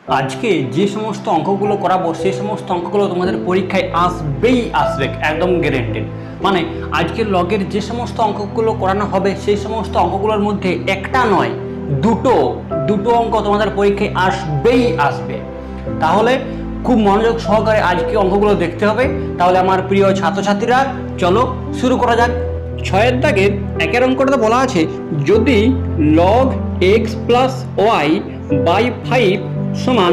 আজকে যে সমস্ত অঙ্কগুলো করাবো সেই সমস্ত অঙ্কগুলো তোমাদের পরীক্ষায় আসবে একদম গ্যারেন্টেড। মানে আজকের লগের যে সমস্ত অঙ্কগুলো করানো হবে সেই সমস্ত অঙ্কগুলোর মধ্যে একটা নয় দুটো অঙ্ক তোমাদের পরীক্ষায় আসবে। তাহলে খুব মনোযোগ সহকারে আজকে অঙ্কগুলো দেখতে হবে। তাহলে আমার প্রিয় ছাত্রছাত্রীরা চলো শুরু করা যাক। 6 দাগের 1 অঙ্কটাতে বলা আছে যদি log x plus y by 5 সমান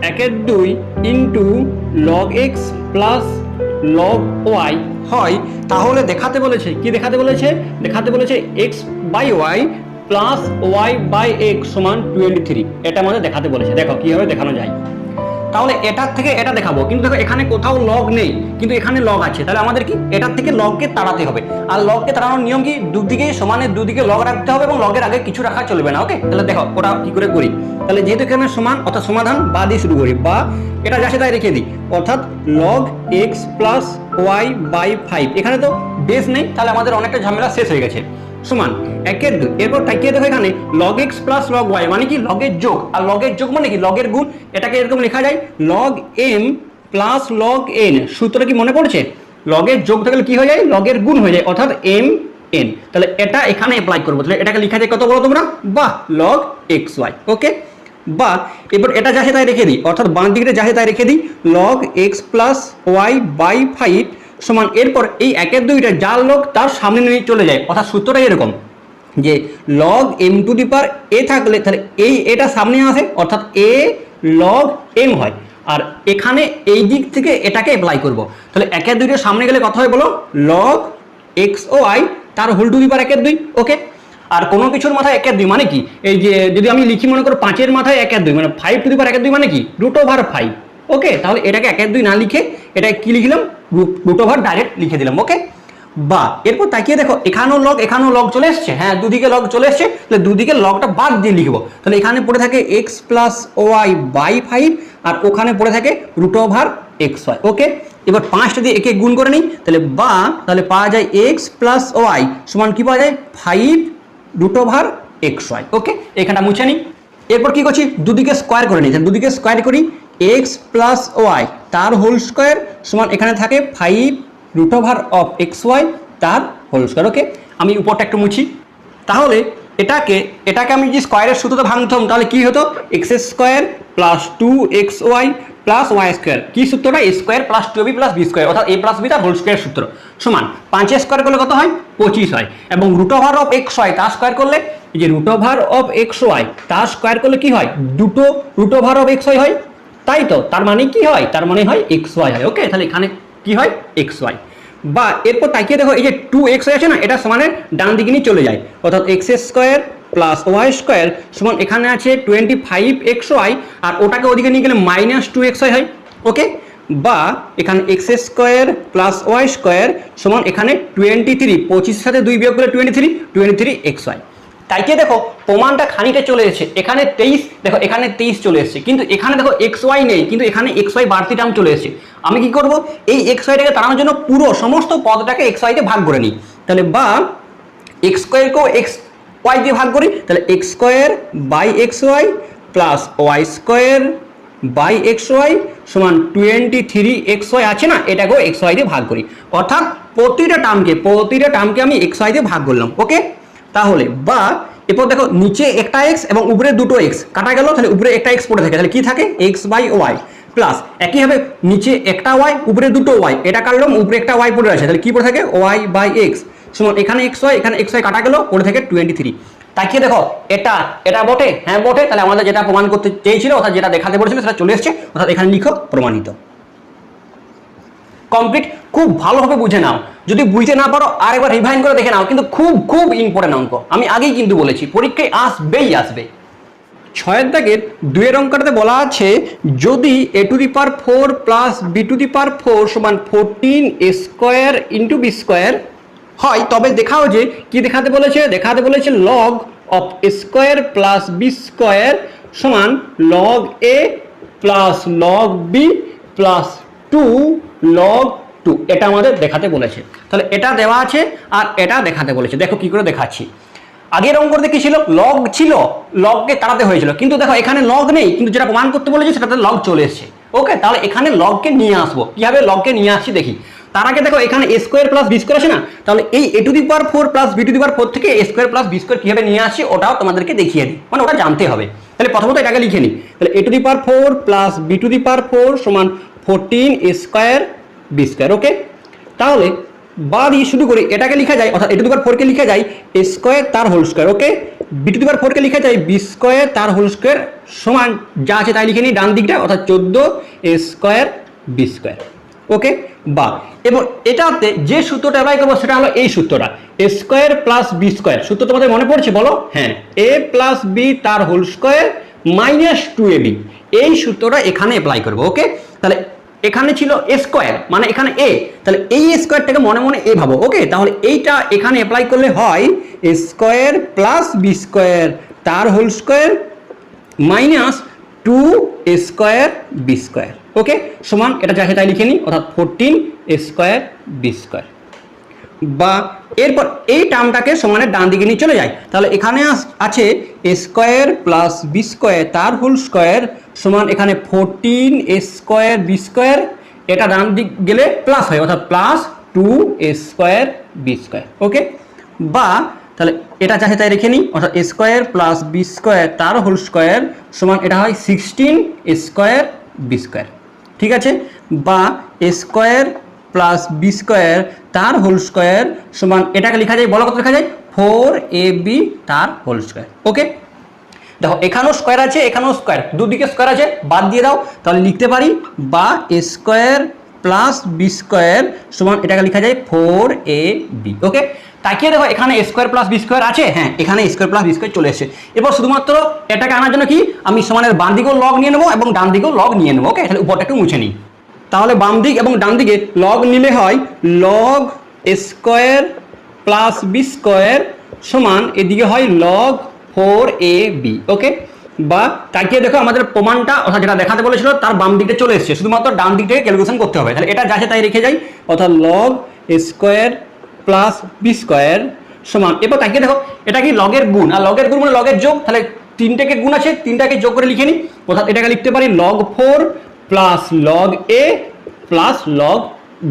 1/2 into log x plus log y হয়, তাহলে দেখাতে বলেছে দেখাতে বলেছে x by y plus y by x সমান 23। এটা আমাদের দেখাতে বলেছে। দেখো কিভাবে দেখানো যায়। তাহলে এটার থেকে এটা দেখাবো, কিন্তু দেখো এখানে কোথাও লগ নেই, কিন্তু এখানে লগ আছে। তাহলে আমাদের কি এটার থেকে লগকে তাড়াতে হবে। আর লগকে তাড়ানোর নিয়ম কি, দুদিকে সমানের দুদিকে লগ রাখতে হবে এবং লগের আগে কিছু রাখা চলবে না। ওকে, তাহলে দেখো ওটা কি করে করি। তাহলে যেহেতু এখানে সমান অর্থাৎ সমাধান বা দিয়ে শুরু করি, বা এটা যাচ্ছে তাই রেখে দিই, অর্থাৎ log x plus y by 5। এখানে তো বেস নেই, তাহলে আমাদের অনেকটা ঝামেলা শেষ হয়ে গেছে। সমান 1/2। এরপর তাকিয়ে দেখো এখানে log x plus log y মানে কি লগের যোগ, আর লগের যোগ মানে কি লগের গুণ। এটাকে এরকম লেখা যায় log m plus log n। সূত্রটা কি মনে পড়ছে? লগের যোগ থাকলে কি হয়ে যায়, লগের গুণ হয়ে যায়, অর্থাৎ m n। তাহলে এটা এখানে অ্যাপ্লাই করবো। তাহলে এটাকে লেখা যায় কত বলো তোমরা, বা log xy। ওকে, বা এবার এটা যাচ্ছে তাই রেখে দিই, অর্থাৎ বাঁ দিকে যাচ্ছে তাই রেখে দিই log x plus y by 5 সমান, এরপর এই 1/2টা যার লগ তার সামনে নিয়ে চলে যায়। অর্থাৎ সূত্রটা এরকম যে log m two the power a থাকলে তাহলে এটা সামনে আসে, অর্থাৎ a log m হয়। আর এখানে এই দিক থেকে এটাকে অ্যাপ্লাই করব। তাহলে 1/2টা সামনে গেলে কত হয় বলো, log x ও y তার হোল টু দি পাওয়ার 1/2। ওকে, আর কোনো কিছুর মাথায় 1/2 মানে কি, এই যে যদি আমি লিখি মনে করো 5-এর মাথায় 1/2 মানে 5 টু দি পাওয়ার 1/2 মানে কি √5। ওকে, তাহলে এটাকে 1/2 না লিখে এটা কি লিখলাম, √, ডাইরেক্ট লিখে দিলাম। ওকে, বা এরপর তাকিয়ে দেখো এখানেও লগ চলে এসছে। হ্যাঁ, দুদিকে লগ চলে এসছে, তাহলে দুদিকে লগটা বাদ দিয়ে লিখবো। তাহলে এখানে পড়ে থাকে x প্লাস ওয়াই বাই 5 আর ওখানে পড়ে থাকে √xy। ওকে, এবার 5টা দিয়ে একে গুণ করে নিই, তাহলে পাওয়া যায় x প্লাস ওয়াই সমান কি পাওয়া যায় 5√xy। ওকে, এখানটা মুছে নিই। এরপর কি করছি, দুদিকে স্কোয়ার করে নিই। তাহলে দুদিকে স্কোয়ার করি, x প্লাস ওয়াই তার হোল স্কোয়ার সমান এখানে থাকে 5√xy তার হোল স্কোয়ার। ওকে, আমি উপরটা একটু মুছি। তাহলে এটাকে আমি যে স্কোয়ারের সূত্রতে ভাঙতাম, তাহলে কি হতো, X square plus 2xy plus Y square. কি সূত্রটা, A square plus 2b plus B square, অর্থাৎ a প্লাস বি তার হোল স্কোয়ার সূত্র সমান 5 স্কোয়ার করলে কত হয় 25 হয়, এবং √xy তার স্কোয়ার করলে এই যে √xy তার স্কোয়ার করলে কি হয়, দুটো √xy হয়। তাই তো, তার মানে কি হয়, তার মানে হয় xy হয়। ওকে, তাহলে এখানে কি হয় xy। বা এরপর তাকিয়ে দেখো এই যে 2xy আছে না, এটা সমানের ডান দিকে নিয়ে চলে যায়, অর্থাৎ x square plus Y square সমান এখানে আছে 25xy আর ওটাকে ওদিকে নিয়ে গেলে -2xy হয়। ওকে, বা এখানে x square plus Y square সমান এখানে 23, 25 সাথে 2 বিয়োগ করলে 23xy। তাই কি দেখো প্রমাণটা খানিকটা চলে এসেছে। এখানে 23, দেখো এখানে 23 চলে এসেছে, কিন্তু এখানে দেখো xy নেই, কিন্তু এখানে xy বাড়তি টার্ম চলে এসেছে। আমি কি করব, এই xyটাকে তাড়ানোর জন্য পুরো সমস্ত পদটাকে xy তে ভাগ করে নিই। তাহলে বা x স্কোয়ারকেও xy দিয়ে ভাগ করি, তাহলে x square by xy plus Y square by xy সমান 23xy আছে না, এটাকেও xy দিয়ে ভাগ করি। অর্থাৎ প্রতিটা টার্মকে আমি xy দিয়ে ভাগ করলাম। ওকে, তাহলে বা এরপর দেখো নিচে একটা x এবং উপরে দুটো x কাটা গেল, তাহলে উপরে একটা x পড়ে থাকে, তাহলে কি থাকে x বাই ওয়াই প্লাস একইভাবে নিচে একটা y উপরে দুটো y, এটা কাটলাম উপরে একটা y পড়ে আছে, তাহলে কি পড়ে থাকে y বাই x সমান এখানে xy কাটা গেল পড়ে থাকে 23। তাকিয়ে দেখো এটা বটে, হ্যাঁ বটে। তাহলে আমাদের যেটা প্রমাণ করতে চেয়েছিল অর্থাৎ যেটা দেখাতে বলেছিল সেটা চলে এসেছে, অর্থাৎ এখানে লিখো প্রমাণিত। কমপ্লিট। খুব ভালোভাবে বুঝে নাও, যদি বুঝতে না পারো আরেকবার রিভাইন্ড করে দেখে নাও, কিন্তু খুব ইম্পর্টেন্ট অঙ্ক, আমি আগেই কিন্তু বলেছি পরীক্ষায় আসবে। 6 দাগের 2 অঙ্কটাতে বলা আছে যদি a to the power 4 plus b to the power 4 সমান 14 স্কোয়ার ইন্টু বি স্কোয়ার হয়, তবে দেখাও যে কি দেখাতে বলেছে log of square plus B square সমান log a plus log b plus 2 log 2। এটা আমাদের দেখাতে বলেছে। তাহলে এটা দেওয়া আছে আর এটা দেখাতে বলেছে। দেখো কি করে দেখাচ্ছি। আগের অঙ্কতে কি ছিল, লগ ছিল, লগকে তাড়াতে হয়েছিল, কিন্তু দেখো এখানে লগ নেই, কিন্তু যেটা প্রমাণ করতে বলেছে সেটাতে লগ চলে এসেছে। ওকে, তাহলে এখানে লগকে নিয়ে আসবো, কিভাবে লগকে নিয়ে আসছি দেখি। তার আগে দেখো এখানে a square plus B square আছে না, তাহলে এই a to the power 4 plus b to the power 4 থেকে a square plus B square কিভাবে নিয়ে আসছি ওটাও তোমাদেরকে দেখিয়ে দিই, মানে ওটা জানতে হবে। তাহলে প্রথমত এটাকে লিখে নিই, তাহলে a to the power 4 plus b to the power 4 সমান 14 a square B square. Okay, তাহলে বা দিয়ে শুরু করি, এটাকে লেখা যায় অর্থাৎ a টু দি পাওয়ার 4 কে লেখা যায় a স্কোয়ার তার whole square. Okay, b to the power 4 কে লেখা যায় b স্কোয়ার তার হোল স্কোয়ার সমান যা আছে তাই লিখে নিই ডান দিকটা, অর্থাৎ 14 a square B square. Okay, বা এবং এটাতে যে সূত্রটা অ্যাপ্লাই করবো সেটা হলো এই সূত্রটা, a square plus B square. সূত্র তোমাদের মনে পড়ছে বলো? হ্যাঁ, a প্লাস বি তার হোল স্কোয়ার মাইনাস 2ab, এই সূত্রটা এখানে অ্যাপ্লাই করবো। ওকে, তাহলে এখানে ছিল a স্কোয়ার মানে এখানে a, তাহলে এই স্কোয়ারটাকে মনে মনে a ভাবো। ওকে, তাহলে এইটা এখানে অ্যাপ্লাই করলে হয় a square plus B square তার whole square minus 2 a square B square. Okay, সমান এটা যা তাই লিখে নিই, অর্থাৎ 14 a স্কোয়ার বি স্কোয়ার। বা এরপর এই টার্মটাকে সমানের ডান দিকে নিয়ে চলে যায়, তাহলে এখানে আছে a square plus B square তার হোল স্কোয়ার সমান এখানে 14 a স্কোয়ার বি স্কোয়ার, এটা ডান দিক গেলে প্লাস হয় অর্থাৎ plus 2 a square B square. Okay, বা তাহলে এটা চাহে তাই রেখে নিই, অর্থাৎ a square plus B square তার হোল স্কোয়ার সমান এটা হয় 16 a স্কোয়ার বি স্কোয়ার। ঠিক আছে, বা a square plus B square তার হোল স্কোয়ার সমান এটাকে লেখা যায়, বলো কত লেখা যায়, 4ab তার হোল স্কোয়ার। ওকে, দেখো এখানেও স্কোয়ার আছে এখানেও স্কোয়ার, দুদিকে স্কোয়ার আছে, বাদ দিয়ে দাও, তাহলে লিখতে পারি বা a square plus B square সমান এটাকে লেখা যায় 4ab। ওকে, তাকিয়ে দেখো এখানে a square plus B square আছে, হ্যাঁ এখানে a square plus B square চলে এসেছে। এবার শুধুমাত্র এটাকে আনার জন্য কি আমি সমানের বাম দিকেও লগ নিয়ে নেবো এবং ডান দিকেও লগ নিয়ে নেবো। ওকে, তাহলে উপরটা একটু মুছে নিই, তাহলে বাম দিক এবং ডান দিকে লগ নিলে হয় log a square plus B square সমান এদিকে হয় লগ 4ab। ওকে, বা তাকিয়ে দেখো আমাদের প্রমাণটা অর্থাৎ যেটা দেখাতে বলেছিল তার বাম দিকে চলে এসেছে, শুধুমাত্র ডান দিক থেকে ক্যালকুলেশন করতে হবে। তাহলে এটা যা আছে তাই রেখে যাই, অর্থাৎ log a square plus B square সমান, এরপর তাকিয়ে দেখো এটা কি লগের গুণ, আর লগের গুণ মানে লগের যোগ, তাহলে তিনটাকে গুণ আছে তিনটাকে যোগ করে লিখে নিই, অর্থাৎ এটাকে লিখতে পারি লগ 4 প্লাস লগ এ প্লাস লগ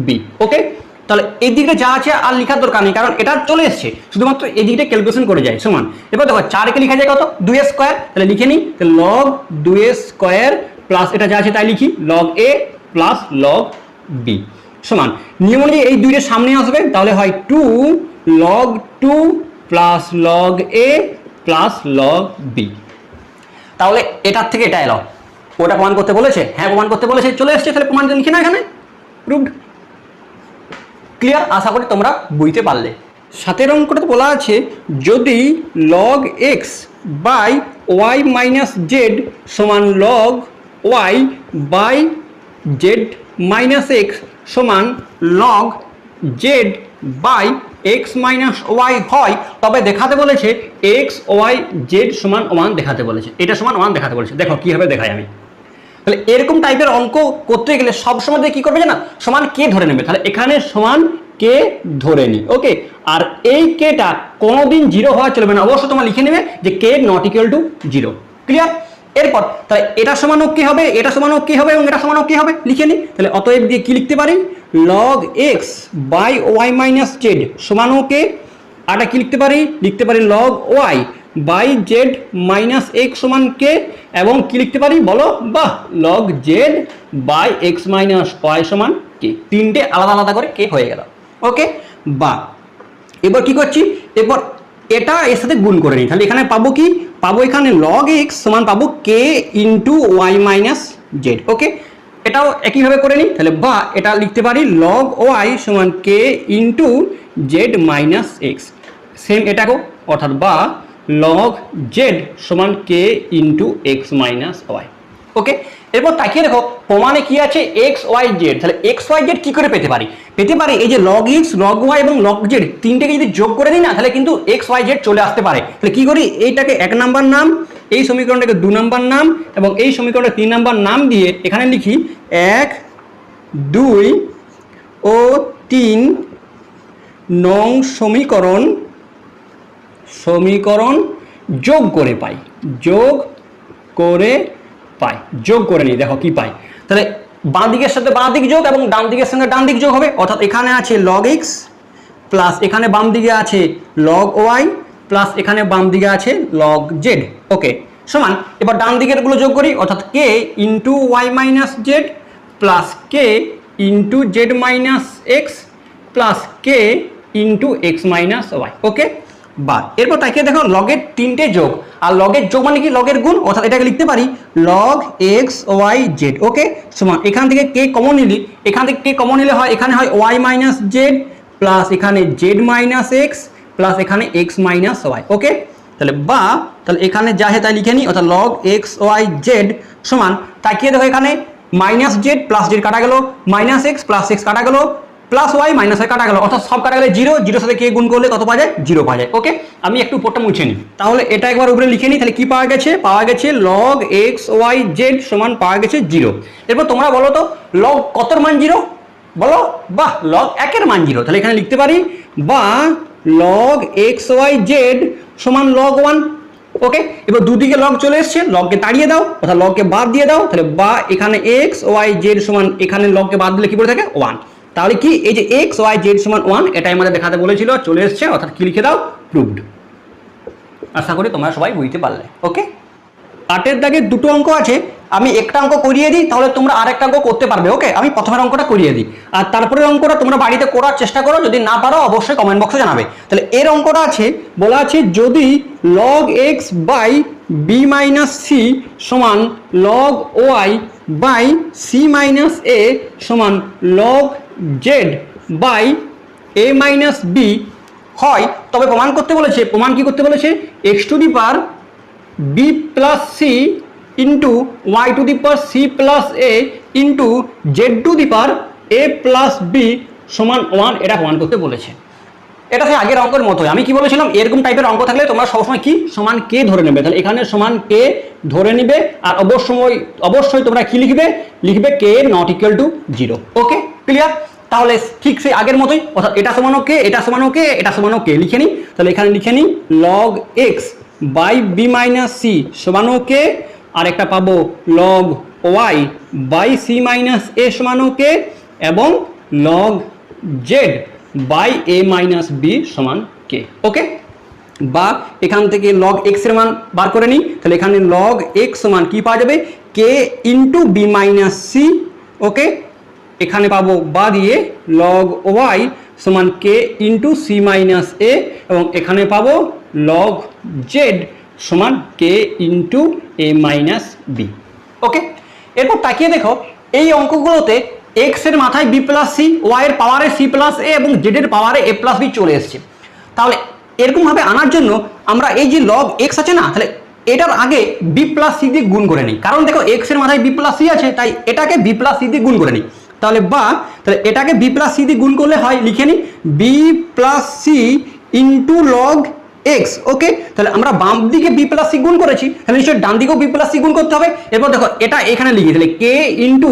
বি। ওকে, তাহলে এই দিকে যা আছে আর লেখার দরকার নেই, কারণ এটা চলে এসছে, শুধুমাত্র এই দিকটা ক্যালকুলেশন করে যায় সমান। এবার দেখো 4কে লেখা যায় কত, 2 স্কোয়ার, তাহলে লিখে নিই লগ 2 স্কোয়ার প্লাস এটা যা আছে তাই লিখি লগ এ প্লাস লগ বি সমান, নিয়ম অনুযায়ী এই দুইটার সামনে আসবে, তাহলে হয় 2 লগ 2 প্লাস লগ এ প্লাস লগ বি। তাহলে এটার থেকে এটা এলো, ওটা প্রমাণ করতে বলেছে, হ্যাঁ প্রমাণ করতে বলেছে, চলে এসছে, তাহলে প্রমাণ লিখে না এখানে প্রুভড। ক্লিয়ার, আশা করি তোমরা বুঝতে পারলে। 7 অঙ্কটা বলা আছে যদি log X by Y minus Z সমান log Y by Z minus X সমান log Z by X minus Y হয়, তবে দেখাতে বলেছে এক্স ওয়াই জেড সমান ওয়ান দেখাতে বলেছে, এটা সমান ওয়ান দেখাতে বলেছে। দেখো কীভাবে দেখাই আমি, তাহলে এরকম টাইপের অঙ্ক করতে গেলে সবসময় কি করবে জানা, সমান কে ধরে নেবে, তাহলে এখানে সমান কে ধরে নি। ওকে, আর এই কেটা কোনোদিন জিরো হওয়া চলবে না, অবশ্যই তোমার লিখে নেবে যে K not equal to zero. Clear, এরপর তাহলে এটা সমানও কি হবে, এটা সমানও কি হবে এবং এটা সমানও কি হবে লিখে নিই, তাহলে অতএব দিয়ে কি লিখতে পারি log X by Y minus Z সমানও কে, আর কি লিখতে পারি log Y by Z minus X সমান কে, এবং কি লিখতে পারি বলো, বাহ log Z by X minus Y সমান কে, তিনটে আলাদা আলাদা করে কে হয়ে গেল। ওকে, বা এবার কি করছি, এরপর এটা এর সাথে গুণ করে নিই, তাহলে এখানে পাবো কি, পাবো এখানে লগ এক্স সমান পাবো কে ইন্টু ওয়াই মাইনাস জেড। ওকে, এটাও একইভাবে করে নিই, তাহলে বা এটা লিখতে পারি লগ ওয়াই সমান K into Z minus X, same এটাকেও, অর্থাৎ বা লগ জেড সমান K into X minus Y. Okay, এরপর তাকিয়ে দেখো প্রমাণে কি আছে এক্স ওয়াই জেড, তাহলে এক্স ওয়াই জেড কি করে পেতে পারি, এই যে লগ এক্স লগ ওয়াই এবং লগ জেড তিনটেকে যদি যোগ করে দিই না, তাহলে কিন্তু এক্স ওয়াই জেড চলে আসতে পারে। তাহলে কি করি, এইটাকে 1 নাম্বার নাম, এই সমীকরণটাকে 2 নাম্বার নাম এবং এই সমীকরণটা 3 নাম্বার নাম দিয়ে এখানে লিখি 1 2 ও 3 নং সমীকরণ সমীকরণ যোগ করে পাই, যোগ করে পাই, যোগ করে নিই, দেখো কি পাই। তাহলে বাঁ দিকের সাথে বাঁ দিক যোগ এবং ডান দিকের সঙ্গে ডান দিক যোগ হবে, অর্থাৎ এখানে আছে লগ এক্স প্লাস এখানে বাম দিকে আছে লগ ওয়াই প্লাস এখানে বাম দিকে আছে লগ জেড। ওকে, সমান এবার ডান দিকের গুলো যোগ করি, অর্থাৎ K into Y minus Z plus K into Z minus X plus K into X minus Y. Okay, বা এরপর তাকে দেখো লগের তিনটে যোগ, আর লগের যোগ মানে কি লগের গুণ, অর্থাৎ এটাকে লিখতে পারি log x Y Z. Okay, সমান এখান থেকে কে কমন নিলি, এখান থেকে কে কমন নিলে হয় এখানে হয় ওয়াই মাইনাস জেড প্লাস এখানে জেড মাইনাস এক্স প্লাস এখানে এক্স মাইনাস ওয়াই। ওকে, তাহলে বা তাহলে এখানে যা হয় তাই লিখে নিই, অর্থাৎ লগ এক্স ওয়াই জেড সমান তাকিয়ে দেখো এখানে মাইনাস জেড প্লাস জেড কাটা গেল, মাইনাস এক্স প্লাস এক্স কাটা গেল, প্লাস ওয়াই মাইনাস ওয়াই কাটা গেল, অর্থাৎ সব কাটা গেলে জিরো, জিরোর সাথে কে গুণ করলে কত পাওয়া যায়, জিরো পাওয়া যায়। ওকে, আমি একটু উপরটা মুছে নিই, তাহলে এটা একবার উপরে লিখে নিই, তাহলে কি পাওয়া গেছে, পাওয়া গেছে লগ এক্স ওয়াই জেড সমান পাওয়া গেছে জিরো। এরপর তোমরা বলো তো লগ কতর মান জিরো, বলো, বাহ, লগ একের মান জিরো, তাহলে এখানে লিখতে পারি বা লগ এক্স ওয়াই জেড সমান লগ ওয়ান। ওকে, এবার দুদিকে লগ চলে এসছে, লগকে তাড়িয়ে দাও, অর্থাৎ লগকে বাদ দিয়ে দাও, তাহলে বা এখানে এক্স ওয়াই জেড সমান এখানে লগকে বাদ দিলে কি পড়ে থাকে ওয়ান। তাহলে কি এই যে এক্স ওয়াই জেড সমান ওয়ান এটাই আমাদের দেখাতে বলেছিল, চলে এসছে, অর্থাৎ কি লিখে দাও, প্রুভড। আশা করি তোমরা সবাই বুঝতে পারলে। ওকে, 8-এর দাগে দুটো অঙ্ক আছে, আমি একটা অঙ্ক করিয়ে দিই, তাহলে তোমরা আরেকটা অঙ্ক করতে পারবে। ওকে, আমি প্রথমের অঙ্কটা করিয়ে দিই, আর তারপরের অঙ্কটা তোমরা বাড়িতে করার চেষ্টা করো, যদি না পারো অবশ্যই কমেন্ট বক্সে জানাবে। তাহলে এর অঙ্কটা আছে, বলা আছে যদি log X by B minus C সমান log Y by C minus A সমান log Z by A minus B হয়, তবে প্রমাণ করতে বলেছে। প্রমাণ কি করতে বলেছে, X to the power B plus C into Y to the power C plus A into Z to the power A plus B সমান ওয়ান, এটা প্রমাণ করতে বলেছে। এটা সেই আগের অঙ্কের মতোই, আমি কি বলেছিলাম, এরকম টাইপের অঙ্ক থাকলে তোমরা সবসময় কি সমান কে ধরে নেবে, তাহলে এখানে সমান কে ধরে নিবে, আর অবশ্যই তোমরা কি লিখবে, লিখবে K not equal to zero. Okay, clear? তাহলে ঠিক সেই আগের মতোই, অর্থাৎ এটা সমানো কে, এটা সমানো কে, এটা সমানো কে লিখে নিই, তাহলে এখানে লিখে নিই log X by B minus C সমানো কে, আর একটা পাবো log Y by C minus A সমানো কে, এবং log Z by A minus B সমান কে। ওকে, বা এখান থেকে লগ এক্স এর মান বার করে নিই, তাহলে এখানে লগ এক্স সমান কি পাওয়া যাবে, কে ইন্টু বি মাইনাস সি। ওকে, এখানে পাবো বা দিয়ে লগ ওয়াই সমান কে ইন্টু সি মাইনাস এ, এবং এখানে পাবো লগ জেড সমান কে ইন্টু এ মাইনাস বি। ওকে, এরপর তাকিয়ে দেখো এই অঙ্কগুলোতে এক্স এর মাথায় বি প্লাস সি, ওয়াই এর পাওয়ারে সি প্লাস এ এবং জেড এর পাওয়ারে এ প্লাস বি চলে এসছে। তাহলে এরকমভাবে আনার জন্য আমরা এই যে লগ এক্স আছে না, তাহলে এটার আগে বি প্লাস সি দিয়ে গুণ করে নিই, কারণ দেখো এক্স এর মাথায় বি প্লাস সি আছে, তাই এটাকে বি প্লাস সি দিয়ে গুণ করে নিই। তাহলে তাহলে এটাকে বি প্লাস সি দিয়ে গুণ করলে হয়, লিখে নিই B plus C into log X. Okay, তাহলে আমরা বাম দিকে বি প্লাস সি গুণ করেছি, তাহলে নিশ্চয়ই ডান দিকেও বি প্লাস সি গুণ করতে হবে। এরপর দেখো এটা এখানে লিখি, তাহলে K into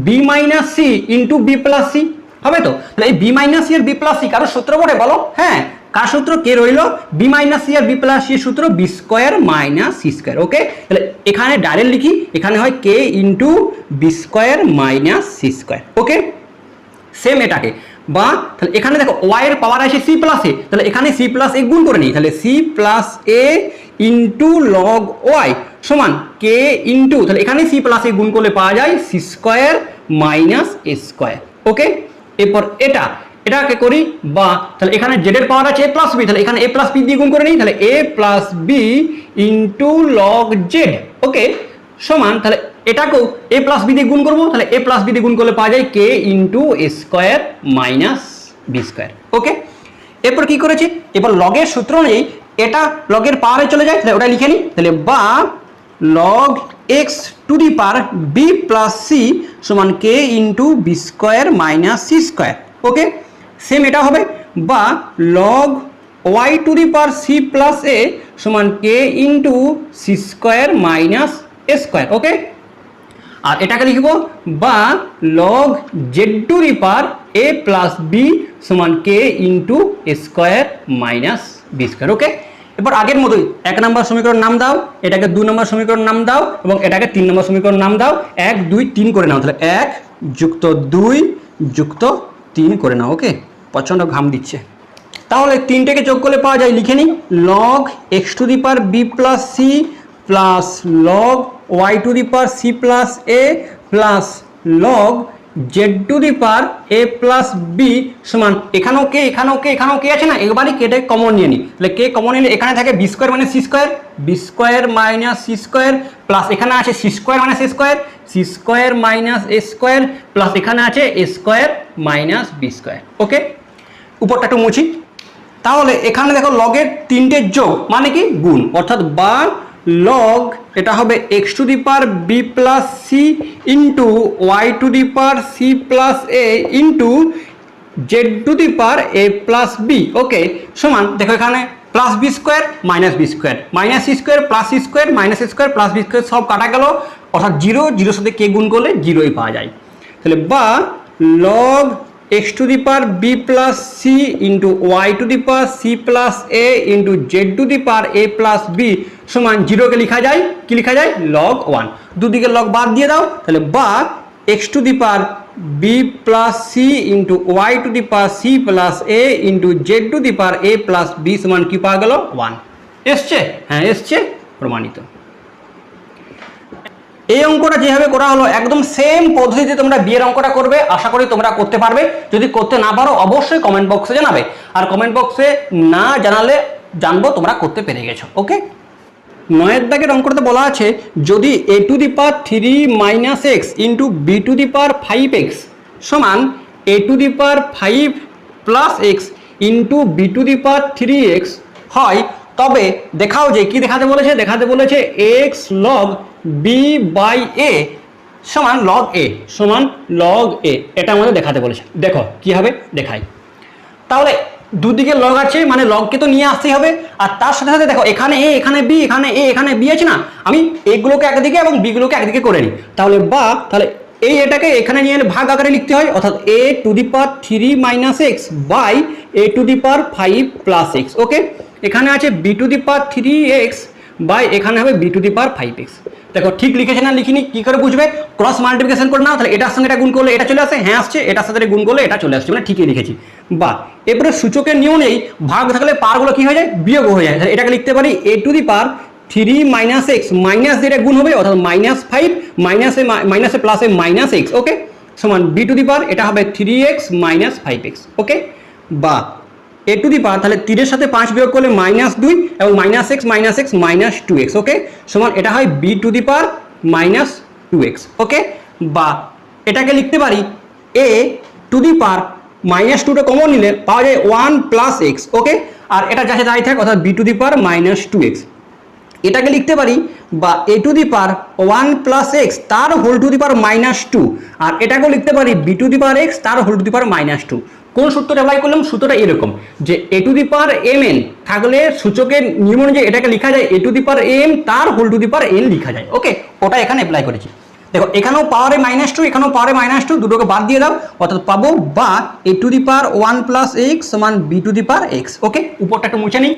B minus C into B plus C হবে তো। তাহলে এই বি মাইনাস সি আর বি প্লাস সি কারোর সূত্র বলে বলো, হ্যাঁ, কার সূত্র, কে রইল, বি মাইনাস সি আর বি প্লাস সি এর সূত্র B square minus C square. Okay, তাহলে এখানে ডাইরেক্ট লিখি, এখানে হয় K into B square minus C square. Okay, same এটাকে বা তাহলে এখানে দেখো ওয়াই এর পাওয়ার আছে সি প্লাস এ, তাহলে এখানে সি প্লাস এ গুণ করে নিই, তাহলে C plus A into log Y সমান কে ইন্টু, তাহলে এখানে সি প্লাস এ গুণ করলে পাওয়া যায় C square minus A square. ওকে, এরপর এটাকে করি বা তাহলে এখানে জেড এর পাওয়ার আছে এ প্লাস বি, তাহলে এখানে এ প্লাস বি দিয়ে গুণ করে নিই, তাহলে A plus B into log Z. Okay, সমান তাহলে এটাকেও এ প্লাস বি দিয়ে গুণ করবো, তাহলে এ প্লাস বি দিয়ে গুণ করলে পাওয়া যায় কে into A square minus B square. ওকে, এরপর কি করেছি, এবার লগের সূত্র অনুযায়ী এটা লগের পাওয়ারে চলে যায়, তাহলে ওটা লিখে নিই, তাহলে বা log X to the power B plus C সমান K into B square minus C square. Okay, same এটা হবে বা log Y to the power C plus A সমান K into C square minus A square. Okay, আর এটাকে লিখব বা log Z to the power A plus B সমান K into A square minus B square. Okay, এবার আগের মতোই 1 নম্বর সমীকরণ নাম দাও, এটাকে 2 নম্বর সমীকরণ নাম দাও এবং এটাকে 3 নম্বর সমীকরণ নাম দাও। 1 2 3 করে নাও, তাহলে 1 যুক্ত 2 যুক্ত 3 করে নাও। ওকে, প্রচণ্ড ঘাম দিচ্ছে। তাহলে 3টেকে যোগ করলে পাওয়া যায়, লিখে নিই, log x to the power b plus c plus log y to the power c plus a plus log z to the power a plus b সমান এখানেও কে এখানেও কে এখানেও কে আছে না, এবারই কেটে কমন নিয়ে নিই। তাহলে কে কমন নিলে এখানে থাকে b স্কোয়ার মানে c square, b square minus c square plus এখানে আছে c square minus a square, c square minus a square plus এখানে আছে a square minus b square. Okay, উপরটা একটু মুছি। তাহলে এখানে দেখো লগের 3টে যোগ মানে কি গুণ, অর্থাৎ বা লগ এটা হবে x to the power b plus c into y to the power c plus a into z to the power a plus b। Okay, সমান দেখো এখানে plus B square minus B square minus C square plus c square minus square plus B square সব কাটা গেল, অর্থাৎ zero, জিরোর সাথে কে গুণ করলে জিরোই পাওয়া যায়। তাহলে বা log x to the power b plus c into y to the power c plus a into z to the power a plus b সমান জিরোকে লেখা যায় কি, লেখা যায় log 1। দুদিকে লগ বাদ দিয়ে দাও, তাহলে বা x to the power b plus c into y to the power c plus a into z to the power a plus b সমান কি পাওয়া গেল 1। এসছে? হ্যাঁ এসছে, প্রমাণিত। এই অঙ্কটা যেভাবে করা হলো একদম সেম পদ্ধতিতে তোমরা বিয়ের অঙ্কটা করবে, আশা করি তোমরা করতে পারবে। যদি করতে না পারো অবশ্যই কমেন্ট বক্সে জানাবে, আর কমেন্ট বক্সে না জানালে জানবো তোমরা করতে পেরে গেছো। ওকে, 9 দাগের অঙ্কটাতে বলা আছে যদি a to the power 3 minus x into b to the power 5x সমান a to the power 5 plus x into b to the power 3x হয়, তবে দেখাও যে কি দেখাতে বলেছে, দেখাতে বলেছে x log b by a সমান log a সমান log a, এটা আমাদের দেখাতে বলেছে। দেখো কি হবে দেখাই। তাহলে দুদিকে লগ আছে মানে লগকে তো নিয়ে আসতেই হবে, আর তার সাথে সাথে দেখো এখানে a এখানে b এখানে a এখানে b আছে না, আমি এগুলোকে একদিকে এবং b গুলোকে একদিকে করে নিই। তাহলে বা তাহলে এটাকে এখানে নিয়ে ভাগ আকারে লিখতে হয়, অর্থাৎ a to the power 3 minus X by a to the power 5 plus X. Okay, এখানে আছে b to the power 3x by এখানে হবে b to the power 5x। দেখো ঠিক লিখেছে না লিখিনি, কি করে বুঝবে, ক্রস মাল্টিপ্লিকেশন করে নাও, তাহলে এটার সঙ্গে এটা গুণ করলে এটা চলে আসে, হ্যাঁ আসছে, এটার সাথে গুণ করলে এটা চলে আসছে, মানে ঠিকই লিখেছি। বা এরপরে সূচকের নিয়ম নেই, ভাগ থাকলে পারগুলো কি হয়ে যায়, বিয়োগ হয়ে যায়। তাহলে এটাকে লিখতে পারি a to the power 3 minus x minus দিয়ে গুণ হবে, অর্থাৎ মাইনাস 5 মাইনাসে প্লাসে মাইনাস এক্স। ওকে, সমান b টু দি পাওয়ার এটা হবে 3x মাইনাস 5x। ওকে, বা a টু দি পাওয়ার তাহলে 3 এর সাথে 5 বিয়োগ করলে -2 এবং -x মাইনাস 2x। ওকে, সমান এটা হয় b to the power -2x। ওকে, বা এটাকে লিখতে পারি a টু দি পাওয়ার -2টা কমন নিলে পাওয়া যায় 1 প্লাস x। ওকে, আর এটা যাচ্ছে তাই থাক, অর্থাৎ b to the power -2x। এটাকে লিখতে পারি বা a to the power 1 plus x তার হোল টু দি পাওয়ার -2, আর এটাকেও লিখতে পারি b to the power x তার হোল টু দি পাওয়ার -2। কোন সূত্রটা অ্যাপ্লাই করলাম, সূত্রটা এরকম যে a to the power mn থাকলে সূচকের নিয়ম অনুযায়ী এটাকে লেখা যায় a to the power m তার whole to the power n লেখা যায়। ওকে, ওটা এখানে অ্যাপ্লাই করেছি। দেখো এখানেও পাওয়ারে -2 এখানেও পাওয়ারে -2, দুটোকে বাদ দিয়ে দাও, অর্থাৎ পাবো বা a to the power 1 plus x সমান b to the power x। ওকে, উপরটা একটু মুছে নিই।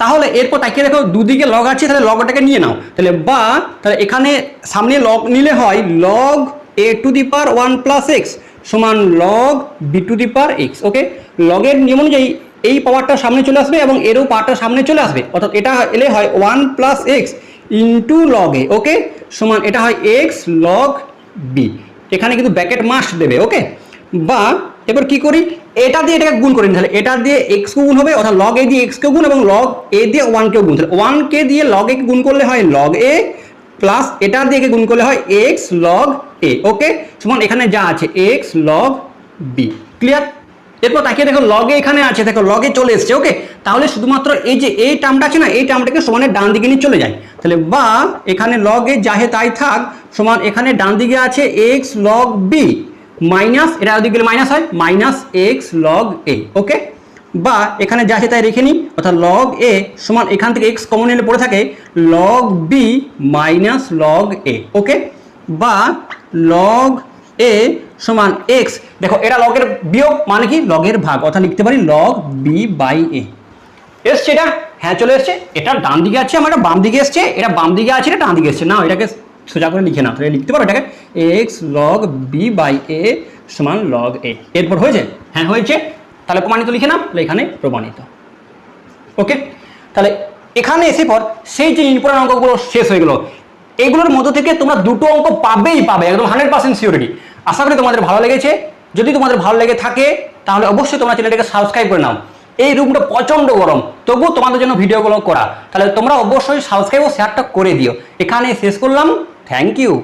তাহলে এরপর তাকিয়ে দেখো দুদিকে লগ আছে, তাহলে লগটাকে নিয়ে নাও, তাহলে বা তাহলে এখানে সামনে লগ নিলে হয় log a to the power 1 plus x সমান log b to the power x। ওকে, লগের নিয়ম অনুযায়ী এই পাওয়ারটা সামনে চলে আসবে এবং এরও পাওয়ারটা সামনে চলে আসবে, অর্থাৎ এটা এলে হয় 1 প্লাস এক্স ইন্টু লগ এ। ওকে, সমান এটা হয় x log b, এখানে কিন্তু ব্র্যাকেট মাস্ট দেবে। ওকে, বা এবার কি করি, এটা দিয়ে এটাকে গুণ করি, তাহলে এটা দিয়ে x কে গুণ হবে, অর্থাৎ log a দিয়ে x কে গুণ এবং log a দিয়ে 1 কে গুণ, তাহলে 1 কে দিয়ে log a কে গুণ করলে হয় log a প্লাস এটা দিয়ে কে গুণ করলে হয় x log a। ওকে, সমান এখানে যা আছে x log b। ক্লিয়ার? এরপর তাকিয়ে দেখো log a এখানে আছে, দেখো log a চলে এসেছে। ওকে, তাহলে শুধুমাত্র এই যে এই টার্মটা আছে না, এই টার্মটাকে সমানের ডান দিকে নিয়ে চলে যায়, তাহলে বা এখানে log a যাহে তাই থাক সমান এখানে ডান দিকে আছে x log b মাইনাস এটা ওদিকে গেলে মাইনাস হয় -x log a। ওকে, বা এখানে যা আছে তাই রেখে নিই, অর্থাৎ log a সমান এখান থেকে x কমন নিলে পড়ে থাকে log b minus log a। ওকে, বা log a সমান x, দেখো এটা লগের বিয়োগ মানে কি লগের ভাগ, অর্থাৎ লিখতে পারি log b বাই a। এসছে এটা? হ্যাঁ চলে এসছে। এটা ডান দিকে আছে, আমার এটা বাম দিকে এসছে, এটা বাম দিকে আছে, এটা ডান দিকে এসছে। না এটাকে সোজা করে লিখে নাও, তাহলে লিখতে পারো এটাকে এক্স লগ বি বাই এ সমান লগ এ। এরপর হয়েছে? হ্যাঁ হয়েছে। তাহলে প্রমাণিত লিখে নাও, তাহলে এখানে প্রমাণিত। ওকে, তাহলে এখানে এসে পর সেই যে ইম্পর্টেন্ট অঙ্কগুলো শেষ হয়ে গেল। এগুলোর মধ্য থেকে তোমরা দুটো অঙ্ক পাবেই পাবে, একদম 100% সিওরিটি। আশা করি তোমাদের ভালো লেগেছে। যদি তোমাদের ভালো লেগে থাকে তাহলে অবশ্যই তোমরা চ্যানেলটাকে সাবস্ক্রাইব করে নাও। এই রুমটা প্রচন্ড গরম, তবুও তোমাদের জন্য ভিডিওগুলো করা, তাহলে তোমরা অবশ্যই সাবস্ক্রাইব ও শেয়ারটা করে দিও। এখানে শেষ করলাম, থ্যাংক ইউ।